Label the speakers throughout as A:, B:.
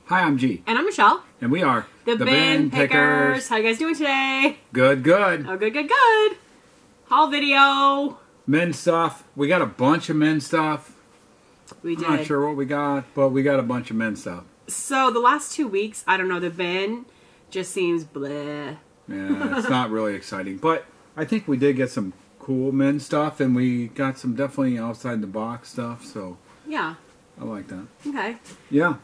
A: Hi, I'm G.
B: And I'm Michelle.
A: And we are
B: the Bin Pickers. How you guys doing today?
A: Good, good.
B: Oh, good, good, good. Haul video.
A: Men's stuff. We got a bunch of men's stuff.
B: We did.
A: I'm not sure what we got, but we got a bunch of men's stuff.
B: So the last 2 weeks, I don't know, the bin just seems bleh.
A: Yeah, it's not really exciting. But I think we did get some cool men's stuff, and we got some definitely outside the box stuff, so
B: yeah.
A: I like that.
B: Okay.
A: Yeah.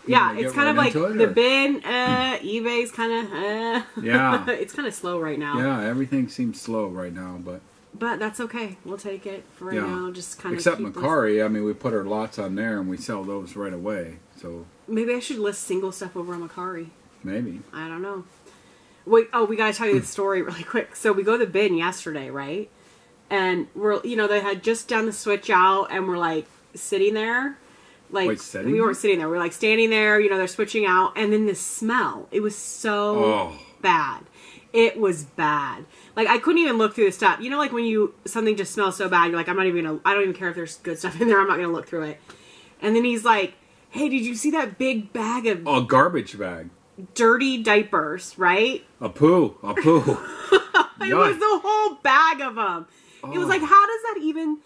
B: Yeah, it's kind of like the bin, eBay's kind of,
A: Yeah.
B: It's kind of slow right now.
A: Yeah, everything seems slow right now, but
B: that's okay. We'll take it for right now. Just kind of
A: except Mercari. I mean, we put our lots on there and we sell those right away. So
B: maybe I should list single stuff over on Mercari.
A: Maybe.
B: I don't know. Wait, we gotta tell you the story really quick. So we go to the bin yesterday, right? And we're, they had just done the switch out, and we're like sitting there. Like,
A: wait,
B: we weren't sitting there. We were like standing there, they're switching out, and then the smell. It was so bad. It was bad. Like, I couldn't even look through the stuff. Like when something just smells so bad, you're like, I don't even care if there's good stuff in there. I'm not gonna look through it. And then he's like, hey, did you see that big bag of
A: a garbage bag?
B: Dirty diapers, right?
A: A poo.
B: It was the whole bag of them. It was like, how does that even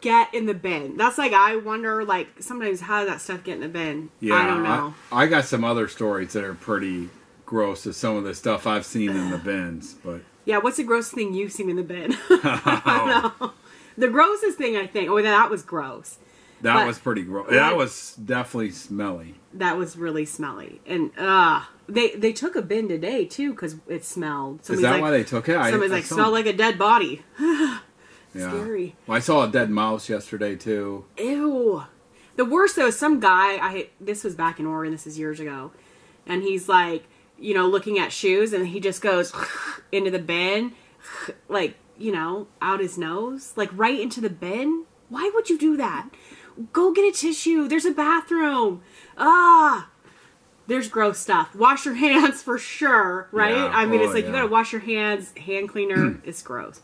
B: get in the bin? That's like, I wonder, like, sometimes how does that stuff get in the bin?
A: Yeah,
B: I don't know.
A: I got some other stories that are pretty gross as some of the stuff I've seen in the bins, but
B: yeah, what's the grossest thing you've seen in the bin? I don't know. The grossest thing, I think, that was gross.
A: That was pretty gross. That was definitely smelly.
B: That was really smelly. And they took a bin today, too, because it smelled.
A: Is that why they took it?
B: Somebody's like, smelled like a dead body.
A: Yeah.
B: Scary.
A: Well, I saw a dead mouse yesterday, too.
B: Ew. The worst, though, is some guy, this was back in Oregon, this is years ago, and he's like, looking at shoes, and he just goes into the bin, like, out his nose, like right into the bin. Why would you do that? Go get a tissue. There's a bathroom. There's gross stuff. Wash your hands for sure, right?
A: Yeah.
B: I mean, it's like you gotta wash your hands. Hand cleaner. It's gross.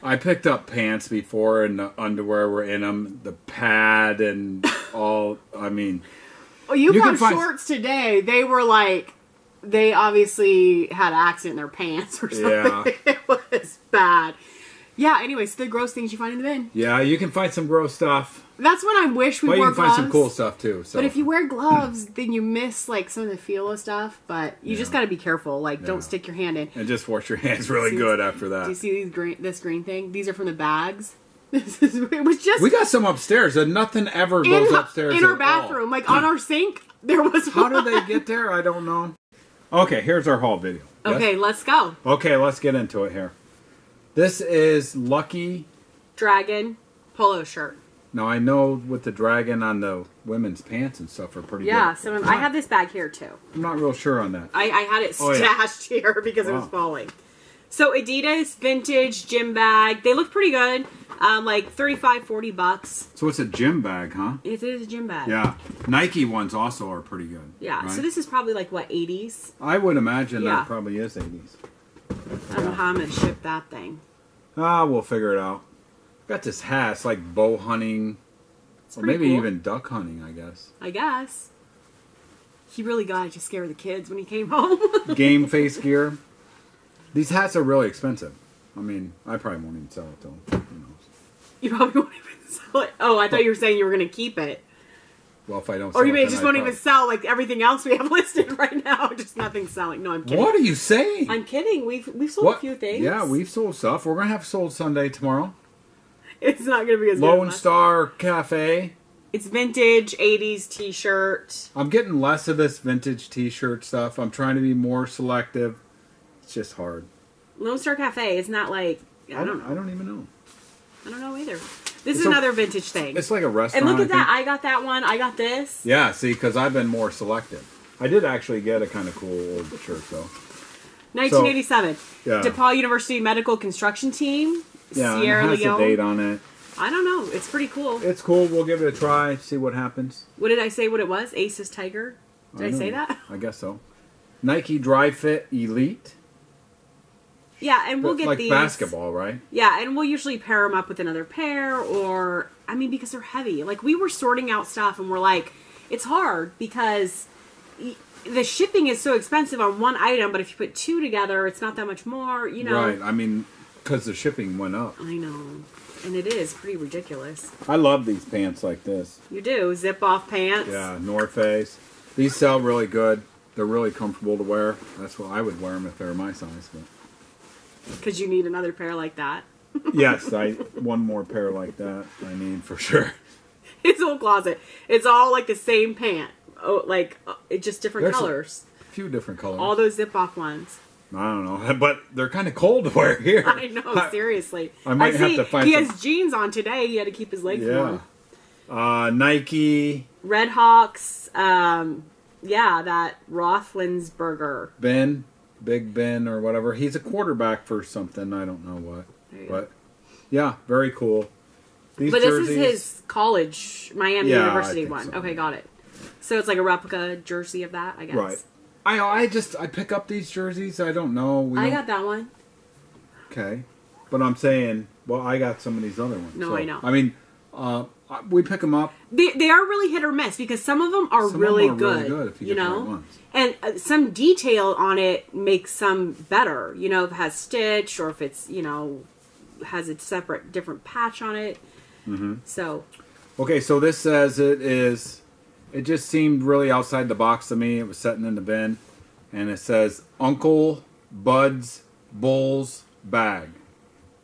A: I picked up pants before, and the underwear were in them. The pad and all. I mean,
B: you found shorts today. They were like, they obviously had an accident in their pants or something. Yeah. It was bad. Yeah, anyways, the gross things you find in the bin.
A: Yeah, you can find some gross stuff.
B: That's when I wish we wore gloves.
A: But you can find some cool stuff, too. So.
B: But if you wear gloves, then you miss, like, some of the feel of stuff. But you just got to be careful. Like, don't stick your hand in.
A: And just wash your hands really good after that.
B: Do you see this green thing? These are from the bags. It was just...
A: We got some upstairs, and nothing ever goes upstairs
B: in our bathroom. Like, on our sink, there was
A: How did they get there? I don't know. Okay, here's our haul video.
B: Okay,
A: yes?
B: Let's go.
A: Okay, let's get into it here. This is Lucky
B: Dragon polo shirt.
A: Now, I know with the dragon on the women's pants and stuff are pretty good.
B: Yeah, I have this bag here, too.
A: I'm not real sure on that.
B: I had it stashed here because it was falling. So, Adidas Vintage Gym Bag. They look pretty good. Like $35-40.
A: So, it's a gym bag, huh?
B: It is a gym bag.
A: Yeah. Nike ones also are pretty good.
B: Yeah,
A: right?
B: So this is probably like, what, 80s?
A: I would imagine that probably is 80s.
B: I don't know how I'm going to ship that thing.
A: We'll figure it out. Got this hat. It's like bow hunting. Or maybe even duck hunting, I guess.
B: I guess. He really got it to scare the kids when he came home.
A: Game face gear. These hats are really expensive. I mean, I probably won't even sell it to them. Who knows?
B: You probably won't even sell it. Oh, I thought you were saying you were going to keep it.
A: Well, if I don't sell
B: or you may just won't even sell like everything else we have listed right now. Just nothing selling. No, I'm kidding.
A: What are you saying?
B: I'm kidding. We've sold a few things.
A: Yeah, we've sold stuff. We're going to have Sold Sunday tomorrow.
B: It's not going to be as
A: Lone Star Cafe.
B: It's vintage 80s t-shirt.
A: I'm getting less of this vintage t-shirt stuff. I'm trying to be more selective. It's just hard.
B: Lone Star Cafe, isn't that like... I don't know.
A: I don't even know.
B: I don't know either. This is another vintage thing.
A: It's like a restaurant.
B: And look at that. I got that one. I got this.
A: Yeah, see, because I've been more selective. I did actually get a kind of cool old shirt, though.
B: 1987.
A: Yeah.
B: DePaul University Medical Construction Team.
A: Yeah,
B: Sierra
A: it has
B: Leone.
A: a date on it.
B: I don't know. It's pretty cool.
A: It's cool. We'll give it a try, see what happens.
B: What did I say what it was? Aces Tiger? Did I say that?
A: I guess so. Nike Dry Fit Elite.
B: Yeah, and we'll get
A: like
B: these.
A: Like basketball, right?
B: Yeah, and we'll usually pair them up with another pair or... I mean, because they're heavy. Like, we were sorting out stuff and we're like, it's hard because the shipping is so expensive on one item, but if you put two together, it's not that much more, you know.
A: Right. I mean, because the shipping went up.
B: I know. And it is pretty ridiculous.
A: I love these pants like this.
B: You do. Zip-off pants.
A: Yeah, North Face. These sell really good. They're really comfortable to wear. That's what I would wear them if they were my size.
B: Because you need another pair like that.
A: Yes, one more pair like that I need for sure.
B: His whole closet. It's all like the same pant. Oh, like, it's just different colors.
A: A few different colors.
B: All those zip-off ones.
A: I don't know, but they're kind of cold to wear here.
B: I know, seriously.
A: I might have to find.
B: He has jeans on today. He had to keep his legs warm.
A: Nike.
B: Red Hawks. Yeah, that Roethlisberger.
A: Big Ben or whatever. He's a quarterback for something. I don't know what. But
B: go.
A: Yeah, very cool.
B: These jerseys, this is his college, Miami University one.
A: So.
B: Okay, got it. So it's like a replica jersey of that, I guess.
A: Right. I pick up these jerseys. I don't know.
B: I got that one.
A: Okay. But I'm saying, well, I got some of these other ones.
B: No,
A: so,
B: I know.
A: I mean, we pick them up.
B: They are really hit or miss because some of them are really good.
A: Really good if you get the right ones.
B: And some detail on it makes some better. You know, if it has stitch or if it's, you know, has a separate, different patch on it. Mm-hmm. So.
A: Okay, so this says it just seemed really outside the box to me. It was sitting in the bin. And it says, Uncle Bud's Bull's Bag.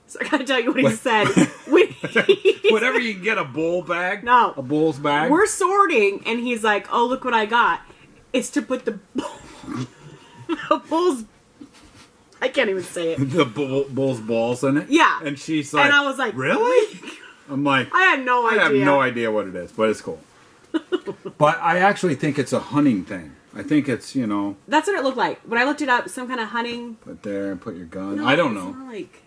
B: So I gotta tell you what he said.
A: Whatever you can get, a bull bag?
B: No.
A: A bull's bag?
B: We're sorting, and he's like, oh, look what I got. It's to put the bull's... I can't even say it.
A: The bull's balls in it?
B: Yeah.
A: And she's like...
B: And I was like...
A: Really? I'm like...
B: I had no idea.
A: I have no idea what it is, but it's cool. But I actually think it's a hunting thing. I think it's, you know...
B: That's what it looked like. When I looked it up, some kind of hunting...
A: Put there and put your gun.
B: No,
A: I don't know.
B: It's not like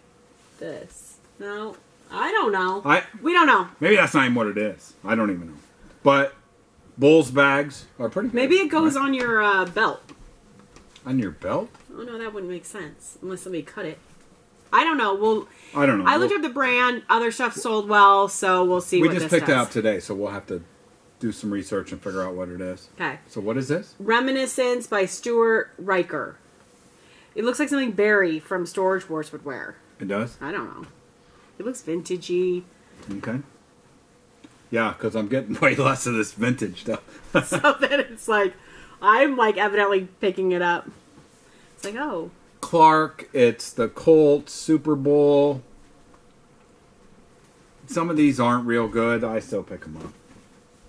B: this. No. I don't know. We don't know.
A: Maybe that's not even what it is. I don't even know. But bull's bags are pretty good.
B: Maybe it goes on your belt.
A: On your belt?
B: Oh, no, that wouldn't make sense. Unless somebody cut it. I don't know. Well,
A: I don't know.
B: I looked up the brand. Other stuff sold well, so we'll see what this does.
A: We just picked it up today, so we'll have to do some research and figure out what it is.
B: Okay.
A: So what is this?
B: Reminiscence by Stuart Riker. It looks like something Barry from Storage Wars would wear.
A: It does?
B: I don't know. It looks vintagey.
A: Okay. Yeah, because I'm getting way less of this vintage stuff.
B: So then it's like, I'm like evidently picking it up. It's like, oh.
A: Clark, it's the Colts, Super Bowl. Some of these aren't real good. I still pick them up.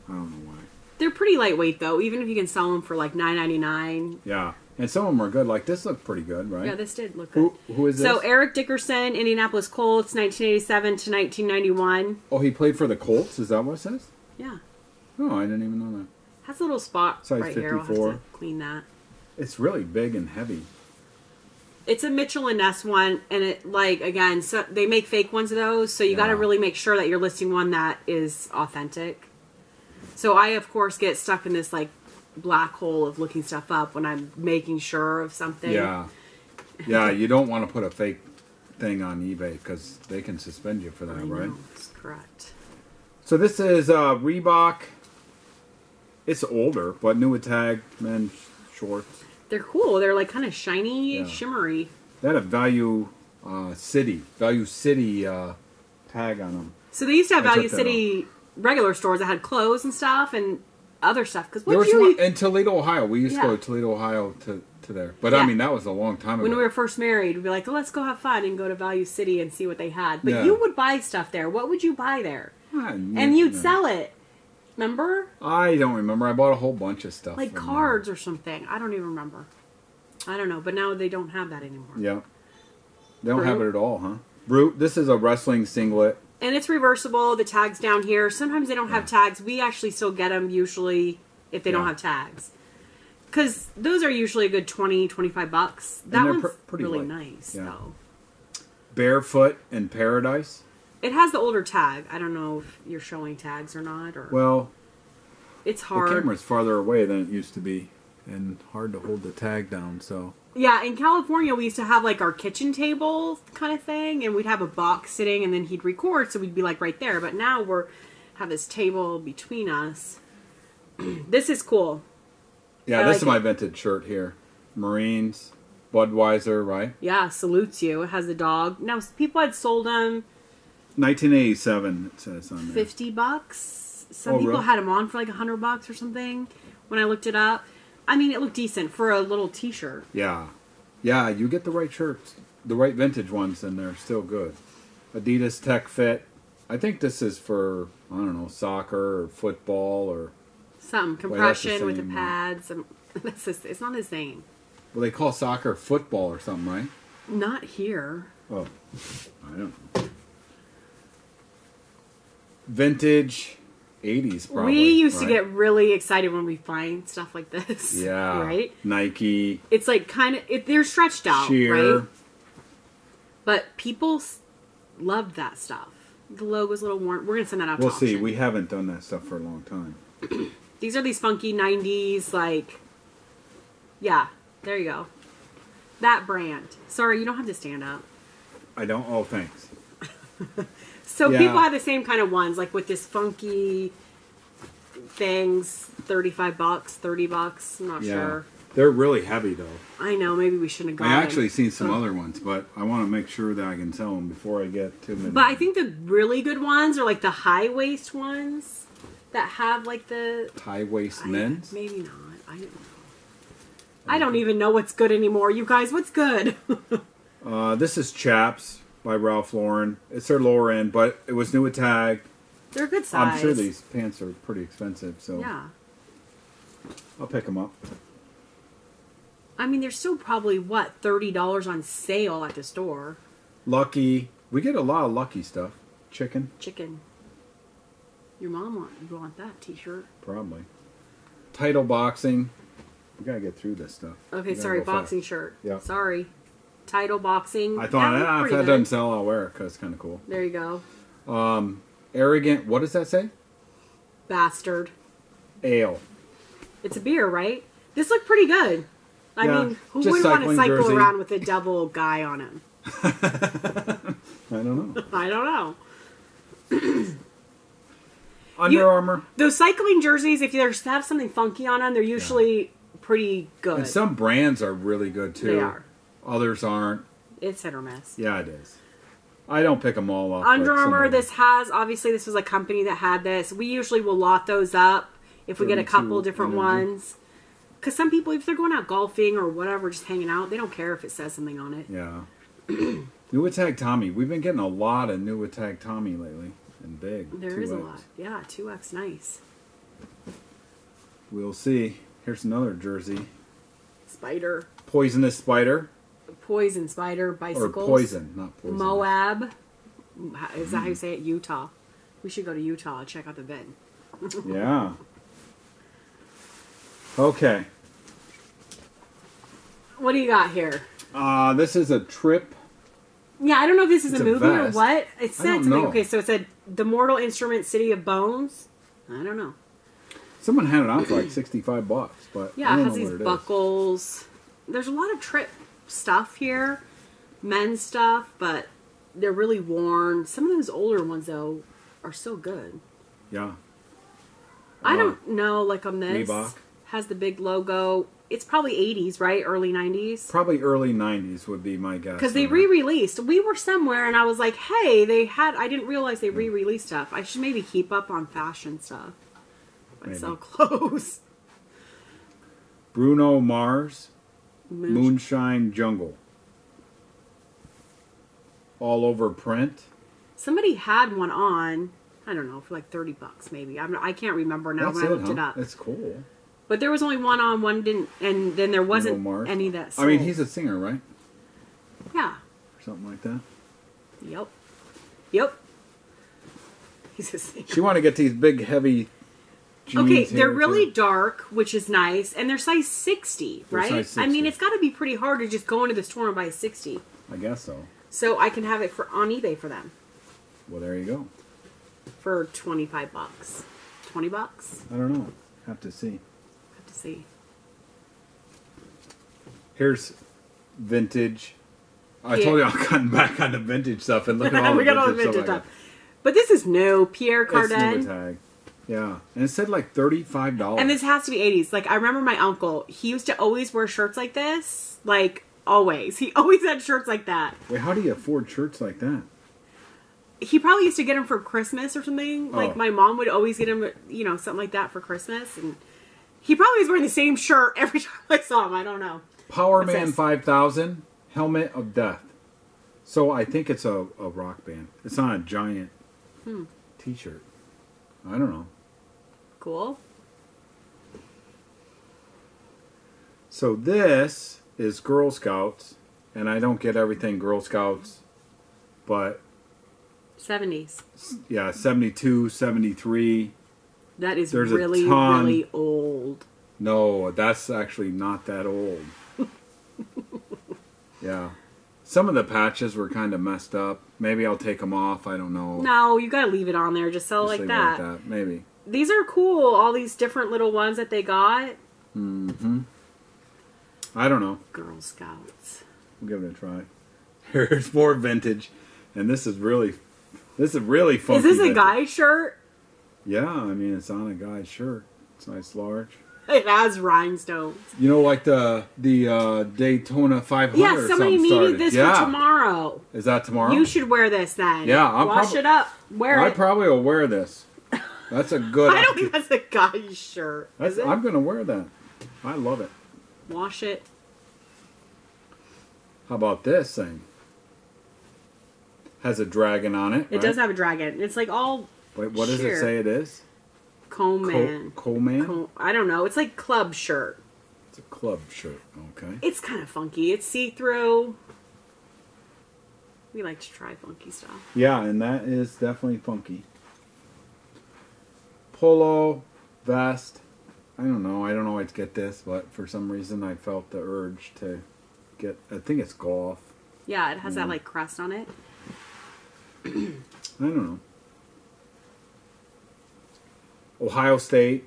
A: I don't know why.
B: They're pretty lightweight though, even if you can sell them for like $9.99.
A: Yeah. And some of them are good. Like this looked pretty good, right?
B: Yeah, this did look good.
A: Who is this?
B: So Eric Dickerson, Indianapolis Colts, 1987 to 1991.
A: Oh, he played for the Colts? Is that what it says?
B: Yeah.
A: Oh, I didn't even know that.
B: Has a little spot
A: Size
B: right
A: 54.
B: here. I'll have to clean that.
A: It's really big and heavy.
B: It's a Mitchell & Ness one, and it, like, again, so they make fake ones of those, so you got to really make sure that you're listing one that is authentic. So I, of course, get stuck in this, like, black hole of looking stuff up when I'm making sure of something.
A: Yeah. Yeah, you don't want to put a fake thing on eBay because they can suspend you for that, right?
B: That's correct.
A: So this is Reebok. It's older, but new with tag, men's shorts.
B: They're cool. They're like kind of shiny, shimmery.
A: They had a Value City tag on them.
B: So they used to have Value City regular stores that had clothes and stuff and other stuff. Because
A: there was one in Toledo, Ohio. We used to go to Toledo, Ohio to there. But I mean, that was a long time ago.
B: When we were first married, we'd be like, oh, let's go have fun and go to Value City and see what they had. But you would buy stuff there. What would you buy there? And you'd sell it. Remember?
A: I don't remember. I bought a whole bunch of stuff.
B: Like cards or something. I don't even remember. I don't know. But now they don't have that anymore.
A: Yeah. They don't have it at all, huh? Brute. This is a wrestling singlet. And
B: it's reversible. The tag's down here. Sometimes they don't have tags. We actually still get them usually if they don't have tags. Because those are usually a good $20, $25. That one's really nice, though.
A: Barefoot in Paradise.
B: It has the older tag. I don't know if you're showing tags or not. Or
A: well,
B: it's hard.
A: The camera's farther away than it used to be, and hard to hold the tag down. So
B: yeah, in California we used to have like our kitchen table kind of thing, and we'd have a box sitting, and then he'd record, so we'd be like right there. But now have this table between us. This is cool.
A: Yeah, this is my vintage shirt here. Marines, Budweiser, right?
B: Yeah, salutes you. It has the dog. Now, people had sold them.
A: 1987, it says on there.
B: $50. Some people had them on for like $100 or something when I looked it up. I mean, it looked decent for a little t-shirt.
A: Yeah. Yeah, you get the right shirts, the right vintage ones, and they're still good. Adidas Tech Fit. I think this is for, I don't know, soccer or football or...
B: Some compression with the pads. It's not the same.
A: Well, they call soccer football or something, right?
B: Not here.
A: Oh, I don't know. Vintage 80s, probably.
B: We used to get really excited when we find stuff like this.
A: Yeah.
B: Right?
A: Nike.
B: It's like kind of, they're stretched out,
A: Sheer.
B: right? But people loved that stuff. The logo's a little worn. We're going to send that out to auction.
A: We'll see. We haven't done that stuff for a long time.
B: These are these funky 90s, like, yeah, there you go. That brand. Sorry, you don't have to stand up.
A: I don't? Oh, thanks.
B: So people have the same kind of ones, like with this funky things, $35, $30. I'm not sure.
A: They're really heavy, though.
B: I know, maybe we shouldn't have gone.
A: I actually seen some other ones, but I want to make sure that I can sell them before I get too many.
B: But I think the really good ones are like the high waist ones that have like the
A: high waist men's.
B: Maybe not. I don't know. I don't even know what's good anymore. You guys, what's good?
A: This is Chaps by Ralph Lauren. It's their lower end, but it was new with tag.
B: They're a good size.
A: I'm sure these pants are pretty expensive, so
B: yeah,
A: I'll pick them up.
B: I mean, they're still probably, what, $30 on sale at the store.
A: Lucky. We get a lot of Lucky stuff. Chicken.
B: Your mom want that t-shirt.
A: Probably. Title Boxing. We gotta get through this stuff.
B: Okay, sorry, boxing shirt.
A: Yeah.
B: Sorry. Title Boxing.
A: I thought, if that doesn't sell, I'll wear it because it's kind of cool.
B: There you go.
A: Arrogant, what does that say?
B: Bastard.
A: Ale.
B: It's a beer, right? This looked pretty good. I mean, who wouldn't want to cycle around with a double guy on him?
A: I don't know.
B: I don't know.
A: Under Armour.
B: Those cycling jerseys, if they have something funky on them, they're usually pretty good.
A: And some brands are really good, too.
B: They are.
A: Others aren't.
B: It's hit or miss.
A: Yeah, it is. I don't pick them all up.
B: Under Armour, obviously this was a company that had this. We usually will lot those up if we get a couple different ones. Because some people, if they're going out golfing or whatever, just hanging out, they don't care if it says something on it.
A: Yeah. New Attack Tommy. We've been getting a lot of New Attack Tommy lately. And big.
B: There is a lot. Yeah, 2X, nice.
A: We'll see. Here's another jersey.
B: Spider.
A: Poisonous Spider.
B: Poison Spider bicycles.
A: Or Poison, not Poison.
B: Moab. Is that how you say it? Utah. We should go to Utah and check out the bin.
A: Yeah. Okay.
B: What do you got here?
A: This is a trip.
B: Yeah, I don't know if this is a movie or
A: vest.
B: what. It said something. Okay, so it said The Mortal Instrument City of Bones. I don't know.
A: Someone had it on for like $65, but
B: yeah,
A: I don't
B: it has
A: know
B: these
A: what it
B: buckles. There's a lot of trip stuff here, men's stuff, but they're really worn. Some of those older ones though are so good.
A: Yeah.
B: I don't know. Like on this,
A: Reebok
B: has the big logo. It's probably 80s, right? Early 90s?
A: Probably early 90s would be my guess.
B: Because they re-released. We were somewhere and I was like, hey, I didn't realize they re-released stuff. I should maybe keep up on fashion stuff. I sell clothes.
A: Bruno Mars, Moonshine Jungle. All over print.
B: Somebody had one on, I don't know, for like $30 maybe. I can't remember now when I looked it up.
A: That's cool.
B: But there was only one on, one didn't, and then there wasn't any that sold.
A: I mean, he's a singer, right?
B: Yeah.
A: Or something like that.
B: Yep. He's a singer.
A: She wanted to get these big, heavy jeans.
B: Okay, they're really dark, which is nice, and they're size 60, right?
A: Size 60.
B: I mean, it's got to be pretty hard to just go into the store and buy a 60.
A: I guess so.
B: So I can have it on eBay for them.
A: Well, there you go.
B: For $25. $20?
A: I don't know. Have to see.
B: See.
A: Here's vintage. I told you I'm cutting back on the vintage stuff and look at all the
B: we got all the
A: vintage
B: vintage stuff. But this is new. Pierre Cardin.
A: It's new tag. Yeah, and it said like $35.
B: And this has to be 80s. Like, I remember my uncle, he used to always wear shirts like this. Like, always. He always had shirts like that.
A: Wait, how do you afford shirts like that?
B: He probably used to get them for Christmas or something.
A: Oh.
B: Like, my mom would always get him, you know, something like that for Christmas. And he probably was wearing the same shirt every time I saw him. I don't know.
A: Powerman 5000, Helmet of Death. So I think it's a rock band. It's not a giant t-shirt. I don't know.
B: Cool.
A: So this is Girl Scouts, and I don't get everything Girl Scouts, but
B: 70s.
A: yeah, 72, 73.
B: That is
A: There's a
B: really,
A: ton.
B: really old.
A: No, that's actually not that old. Yeah. Some of the patches were kind of messed up. Maybe I'll take them off. I don't know.
B: No, you gotta leave it on there. Just sell it
A: Just
B: like
A: leave
B: that.
A: it like that. Maybe.
B: These are cool. All these different little ones that they got.
A: Mm-hmm. I don't know.
B: Girl Scouts.
A: We'll give it a try. Here's more vintage, and this is really funky.
B: Is this a
A: vintage.
B: guy's shirt?
A: Yeah, I mean it's on a guy's shirt. It's nice, large.
B: It has rhinestones.
A: You know, like the Daytona 500.
B: Yeah,
A: or
B: somebody
A: something
B: needed
A: started.
B: this
A: Yeah.
B: for tomorrow.
A: Is that tomorrow?
B: You should wear this then.
A: Yeah, I'll
B: wash it up. Wear
A: I
B: it.
A: probably will wear this. That's a good.
B: I don't think that's a guy's shirt. Is it?
A: I'm gonna wear that. I love it.
B: Wash it.
A: How about this thing? Has a dragon on it.
B: It does have a dragon. It's like all.
A: Wait, what does it
B: sheer.
A: say it is?
B: Coleman.
A: Coleman?
B: I don't know. It's like club shirt.
A: It's a club shirt. Okay.
B: It's kind of funky. It's see-through. We like to try funky stuff.
A: Yeah, and that is definitely funky. Polo vest. I don't know. I don't always get this, but for some reason I felt the urge to get. I think it's golf.
B: Yeah, it has that like crest on it.
A: I don't know. Ohio State.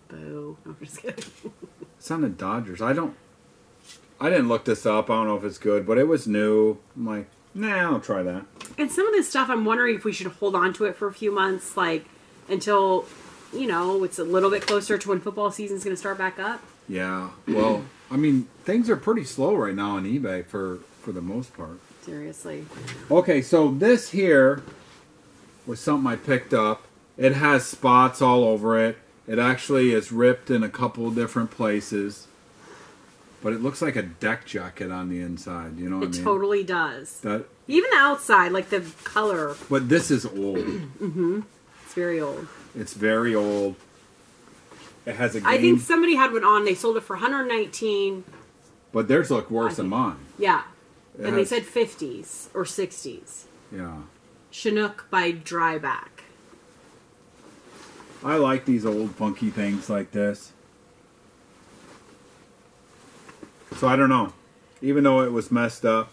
B: Boo. I'm just kidding.
A: It's on the Dodgers. I didn't look this up. I don't know if it's good, but it was new. I'm like, nah, I'll try that.
B: And some of this stuff, I'm wondering if we should hold on to it for a few months, like until, you know, it's a little bit closer to when football season's going to start back up.
A: Yeah. Well, I mean, things are pretty slow right now on eBay for the most part.
B: Seriously.
A: Okay, so this here was something I picked up. It has spots all over it. It actually is ripped in a couple different places. But it looks like a deck jacket on the inside, you know what I mean?
B: It totally does.
A: That,
B: Even the outside, like the color.
A: but this is old.
B: Mm-hmm. It's very old.
A: It's very old. It has a game.
B: I think somebody had one on. They sold it for $119.
A: But theirs look worse than mine.
B: Yeah.
A: It
B: And they
A: has-
B: said 50s or 60s.
A: Yeah.
B: Chinook by Dryback.
A: I like these old funky things like this. So I don't know. Even though it was messed up,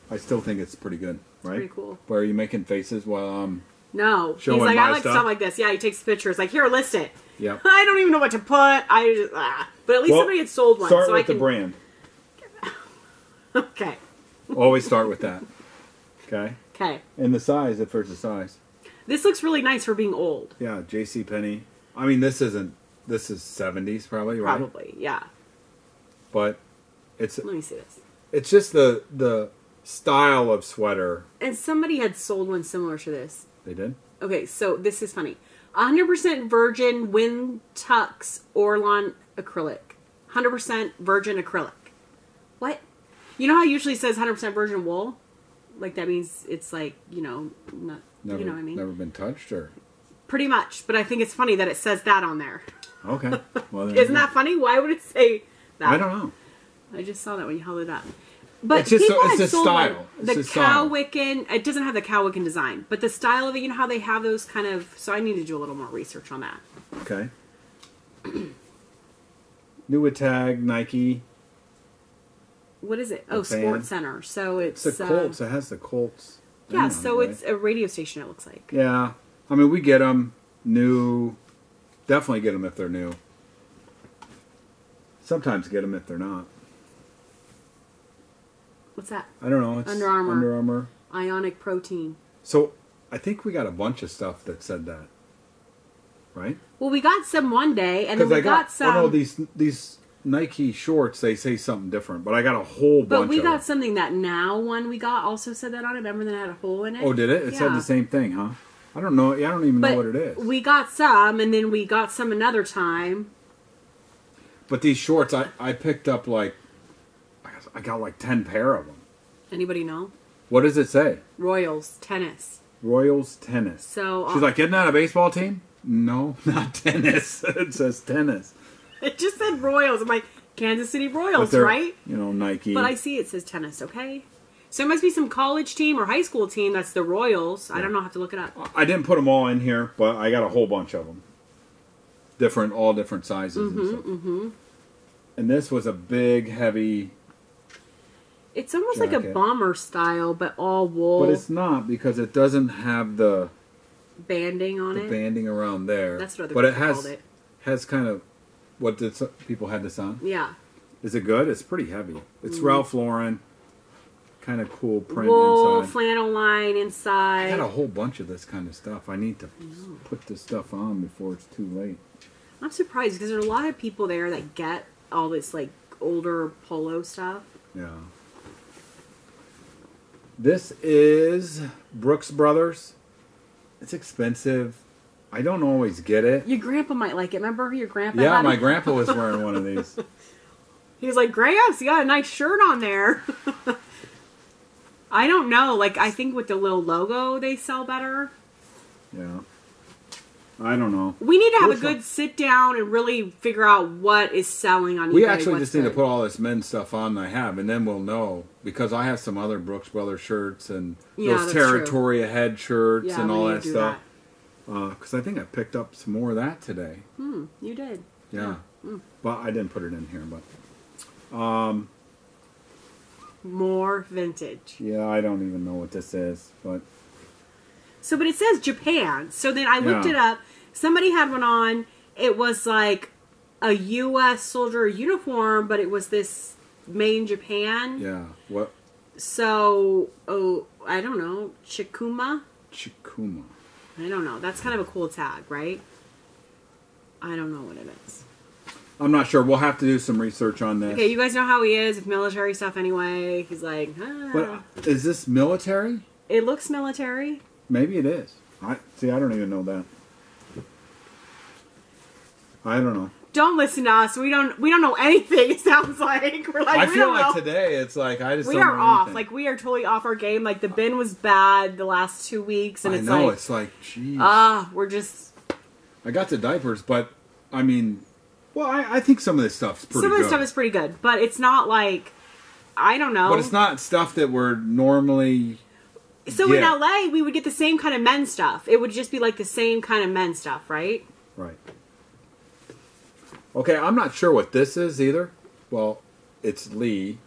A: I still think it's pretty good, right?
B: Pretty cool.
A: Where are you making faces while
B: No.
A: Showing
B: He's like,
A: my
B: I like
A: stuff?
B: stuff like this. Yeah, he takes pictures. Like, here, list it.
A: Yep.
B: I don't even know what to put. I just, But at least
A: Well,
B: somebody had sold one.
A: start
B: so
A: with
B: I can...
A: the brand.
B: Okay.
A: Always start with that. Okay?
B: Okay.
A: And the size, if there's a size.
B: This looks really nice for being old.
A: Yeah, JCPenney. I mean, this is 70s probably, right?
B: Probably, yeah.
A: But it's
B: Let me see this.
A: it's just the style of sweater.
B: And somebody had sold one similar to this.
A: They did?
B: Okay, so this is funny. 100% virgin wind tux Orlon acrylic. 100% virgin acrylic. What? You know how it usually says 100% virgin wool? Like that means it's like, you know, not,
A: Never,
B: you know what I mean?
A: Never been touched, or?
B: Pretty much, but I think it's funny that it says that on there.
A: Okay. Well, there you
B: Isn't
A: go.
B: that funny? Why would it say that?
A: I don't know.
B: I just saw that when you held it up. But
A: It's just
B: people
A: it's
B: had
A: a
B: sold
A: style.
B: one.
A: It's
B: The
A: a style.
B: Cowican, it doesn't have the Cowican design, but the style of it, you know how they have those kind of, so I need to do a little more research on that.
A: Okay. New tag, Nike.
B: What is it? Oh,
A: The band.
B: Sports Center. So it's...
A: It's the Colts. It has the Colts.
B: yeah,
A: thing
B: so
A: on it,
B: it's a radio station, it looks like.
A: right? Yeah. I mean, we get them new. Definitely get them if they're new. Sometimes get them if they're not.
B: What's that?
A: I don't know. It's
B: Under Armour.
A: Under Armour.
B: Ionic protein.
A: So I think we got a bunch of stuff that said that. right?
B: Well, we got some one day, and then
A: Because
B: we got some.
A: Oh no, these Nike shorts, they say something different, but I got a whole bunch.
B: But we
A: of
B: got
A: them.
B: something that now one we got also said that on it. Remember that had a hole in it?
A: Oh, did it? It said the same thing, huh? I don't know. I don't even know what it is.
B: We got some, and then we got some another time.
A: But these shorts, I picked up like, I got like 10 pair of them.
B: Anybody know?
A: What does it say?
B: Royals tennis.
A: Royals tennis.
B: So
A: she's like, isn't that a baseball team? No, not tennis. It says tennis.
B: It just said Royals. I'm like, Kansas City Royals, right?
A: You know, Nike.
B: But I see it says tennis, okay? So it must be some college team or high school team that's the Royals. Yeah. I don't know. I have to look it up.
A: I didn't put them all in here, but I got a whole bunch of them. All different sizes and stuff. And this was a big, heavy
B: It's almost
A: jacket.
B: like a bomber style, but all wool.
A: But it's not, because it doesn't have the
B: banding on it.
A: Banding around there.
B: That's what other
A: but
B: people called it.
A: Has kind of what did people had this on?
B: Yeah.
A: Is it good? It's pretty heavy. It's Ralph Lauren. Kind of cool print
B: wool,
A: inside.
B: flannel line inside.
A: I got a whole bunch of this kind of stuff. I need to put this stuff on before it's too late.
B: I'm surprised because there are a lot of people there that get all this like older polo stuff.
A: Yeah. This is Brooks Brothers. It's expensive. I don't always get it.
B: Your grandpa might like it. Remember your grandpa?
A: Yeah, my grandpa was wearing one of these.
B: He was like, Gramps, you got a nice shirt on there. I don't know. Like, I think with the little logo, they sell better.
A: Yeah. I don't know.
B: We need to have a good sit down and really figure out what is selling on eBay.
A: We actually just need to put all this men's stuff on I have, and then we'll know. Because I have some other Brooks Brothers shirts and those Territory Ahead shirts and all that stuff. Because I think I picked up some more of that today.
B: You did.
A: Yeah. But I didn't put it in here, but...
B: more vintage.
A: Yeah, I don't even know what this is, but...
B: So, but it says Japan. So then I looked it up. Somebody had one on. It was like a U.S. soldier uniform, but it was this made in Japan.
A: Yeah. What?
B: So, I don't know. Chikuma?
A: Chikuma.
B: I don't know. That's kind of a cool tag, right? I don't know what it is.
A: I'm not sure. We'll have to do some research on this.
B: Okay, you guys know how he is with military stuff anyway. He's like,
A: But is this military?
B: It looks military.
A: Maybe it is. I don't even know that. I don't know.
B: Don't listen to us. We don't know anything. It sounds like we're like.
A: I feel like today it's like I just.
B: We
A: don't
B: are
A: know
B: off.
A: anything.
B: Like we are totally off our game. Like the bin was bad the last 2 weeks, and
A: it's like, geez.
B: We're just.
A: I got the diapers, but I mean, well, I think some of this stuff's pretty good.
B: Some of the stuff is pretty good, but it's not like, I don't know.
A: But it's not stuff that we're normally.
B: So in LA, we would get the same kind of men's stuff. It would just be like the same kind of men's stuff, right?
A: Right. Okay, I'm not sure what this is either. Well, it's Lee.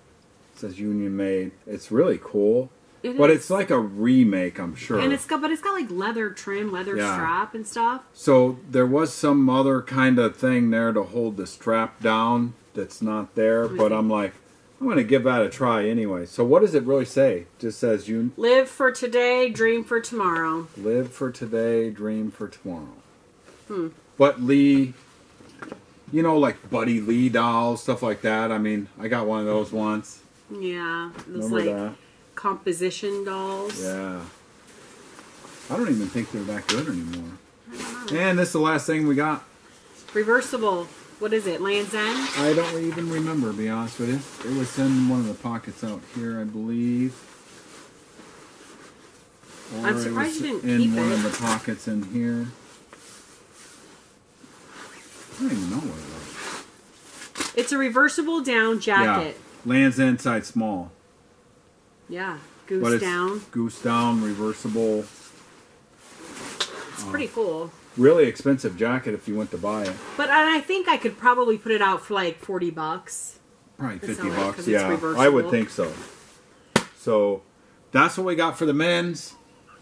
A: It says Union Made. It's really cool. But it's like a remake, I'm sure.
B: And it's got like leather trim, leather strap and stuff.
A: So there was some other kind of thing there to hold the strap down that's not there. But I'm like, I'm going to give that a try anyway. So what does it really say? It just says you
B: live for today, dream for tomorrow.
A: Live for today, dream for tomorrow. But Lee, you know, like Buddy Lee dolls, stuff like that. I mean, I got one of those once.
B: Yeah, those
A: Remember
B: like
A: that?
B: Composition dolls.
A: Yeah. I don't even think they're that good anymore. And this is the last thing we got.
B: Reversible. What is it? Land's End?
A: I don't even remember, to be honest with you. It was in one of the pockets out here, I believe. Or
B: I'm surprised you didn't
A: in
B: keep
A: one
B: it.
A: of the pockets in here. I don't even know what it was.
B: It's a reversible down jacket.
A: Yeah. Land's End size small.
B: Yeah.
A: But
B: Goose
A: it's
B: down.
A: Goose down, reversible.
B: It's pretty cool.
A: Really expensive jacket if you went to buy it.
B: But I think I could probably put it out for like $40.
A: Probably $50.
B: Because
A: Yeah,
B: it's reversible.
A: I would think so. So that's what we got for the men's.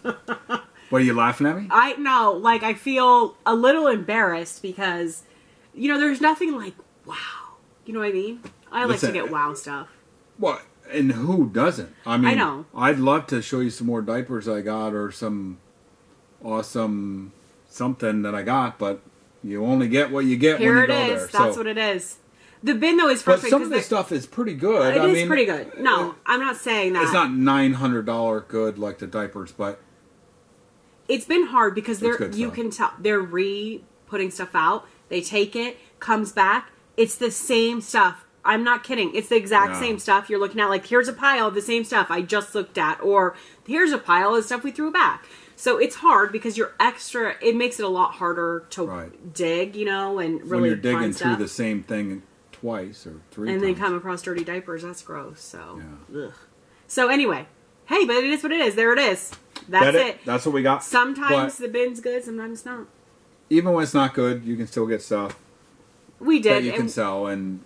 A: What, are you laughing at me?
B: I know, like I feel a little embarrassed because, you know, there's nothing like wow. You know what I mean? I like to get wow stuff.
A: What? And who doesn't? I mean,
B: I know.
A: I'd love to show you some more diapers I got or some awesome something that I got, but You only get what you get
B: Here
A: when you
B: it
A: go
B: is.
A: there.
B: That's what it is. The bin, though, is
A: But
B: frustrating.
A: some of this stuff is pretty good.
B: It is pretty good. No, I'm not saying that.
A: It's not $900 good like the diapers, but
B: it's been hard because you
A: stuff.
B: can tell they're putting stuff out. They take it, comes back. It's the same stuff. I'm not kidding. It's the exact same stuff. You're looking at like, here's a pile of the same stuff I just looked at, or here's a pile of stuff we threw back. So it's hard because you're extra. It makes it a lot harder to dig, you know, and really
A: when you're digging
B: find
A: through
B: stuff.
A: the same thing twice or three times.
B: And then come across dirty diapers. That's gross. So, ugh. So anyway, hey, but it is what it is. There it is. That's it.
A: That's what we got.
B: Sometimes the bin's good. Sometimes it's not.
A: Even when it's not good, you can still get stuff.
B: We did.
A: That you can sell and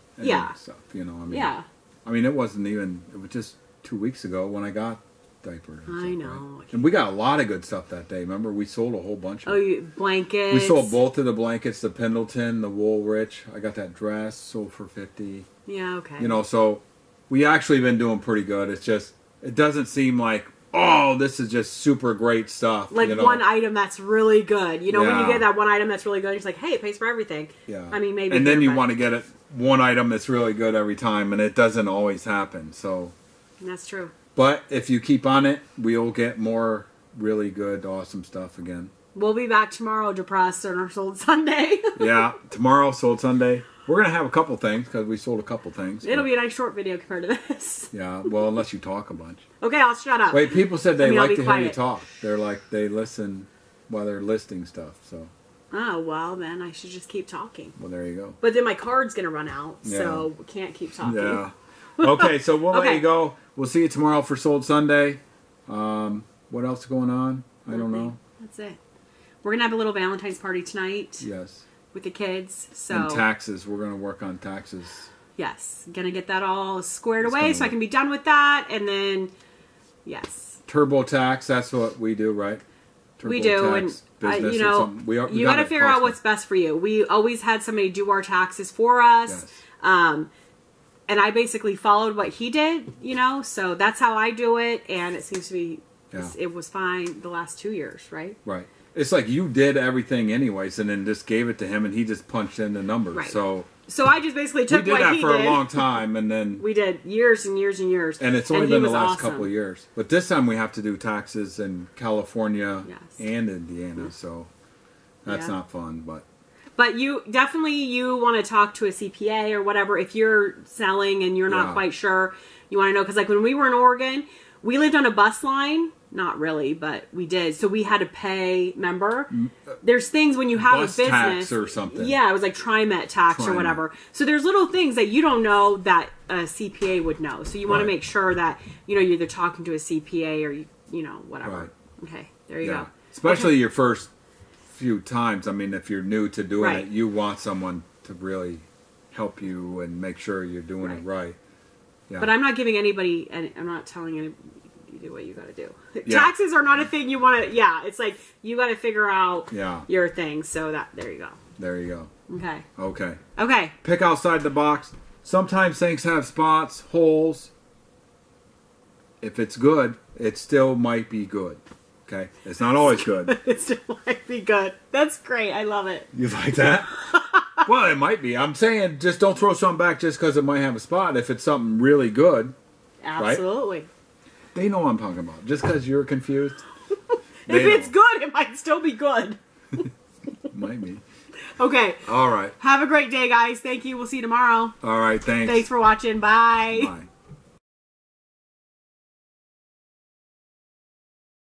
A: stuff. You know, I mean, I mean, it wasn't even. It was just 2 weeks ago when I got diapers.
B: I know.
A: Right? And we got a lot of good stuff that day. Remember, we sold a whole bunch of
B: blankets.
A: We sold both of the blankets, the Pendleton, the Woolrich. I got that dress sold for $50.
B: Yeah, okay.
A: You know, so we actually been doing pretty good. It's just it doesn't seem like, oh, this is just super great stuff.
B: Like,
A: you know?
B: one item that's really good. You know, when you get that one item that's really good, it's like, hey, it pays for everything.
A: Yeah.
B: I mean, maybe.
A: And then you want to get it one item that's really good every time, and it doesn't always happen. So.
B: That's true.
A: But if you keep on it, we'll get more really good, awesome stuff again.
B: We'll be back tomorrow depressed on our Sold Sunday.
A: Yeah, tomorrow, Sold Sunday. We're going to have a couple things because we sold a couple things.
B: It'll be a nice short video compared to this.
A: Yeah, well, unless you talk a bunch.
B: Okay, I'll shut up.
A: Wait, people said they like to hear you
B: quiet.
A: talk. They're like, they listen while they're listing stuff, so.
B: Oh, well, then I should just keep talking.
A: Well, there you go.
B: But then my card's going to run out, so we can't keep talking.
A: Yeah. Okay, so we'll let you go. We'll see you tomorrow for Sold Sunday. What else is going on? I don't know.
B: That's it. We're going to have a little Valentine's party tonight.
A: Yes.
B: With the kids. So.
A: And taxes. We're going to work on taxes.
B: Yes. Going to get that all squared away so I can be done with that. And then, yes.
A: TurboTax, that's what we do, right?
B: We do. And, you know, you got to figure out what's best for you. We always had somebody do our taxes for us. Yes. And I basically followed what he did, you know, so that's how I do it, and it seems to be, it was fine the last 2 years, right?
A: Right. It's like you did everything anyways, and then just gave it to him, and he just punched in the numbers. Right. So
B: I just basically took what he did.
A: We did that for a long time, and then...
B: We did years and years and years.
A: And it's only been the last couple of years. But this time we have to do taxes in California and Indiana, so that's not fun, but...
B: But you want to talk to a CPA or whatever if you're selling and you're not quite sure. You want to know, because like when we were in Oregon, we lived on a bus line. Not really, but we did. So we had to pay, remember? There's things when you have a business. Tax
A: or something.
B: Yeah, it was like TriMet tax or whatever. So there's little things that you don't know that a CPA would know. So you want to make sure that, you know, you're either talking to a CPA or, you know, whatever. Right. Okay, there you go.
A: Especially your first few times. I mean, if you're new to doing it, you want someone to really help you and make sure you're doing it right. Yeah.
B: But I'm not giving anybody, and I'm not telling anybody, you do what you got to do. Taxes are not a thing you want to. Yeah, it's like you got to figure out your thing. So there you go.
A: There you go.
B: Okay.
A: Okay.
B: Okay.
A: Pick outside the box. Sometimes things have spots, holes. If it's good, it still might be good. Okay, it's not always good.
B: It still might be good. That's great. I love it.
A: You like that? Well, it might be. I'm saying just don't throw something back just because it might have a spot. If it's something really good,
B: absolutely.
A: Right? They know what I'm talking about. Just because you're confused.
B: If it's good, it might still be good.
A: Might be.
B: Okay.
A: All right.
B: Have a great day, guys. Thank you. We'll see you tomorrow.
A: All right. Thanks.
B: Thanks for watching. Bye.
A: Bye.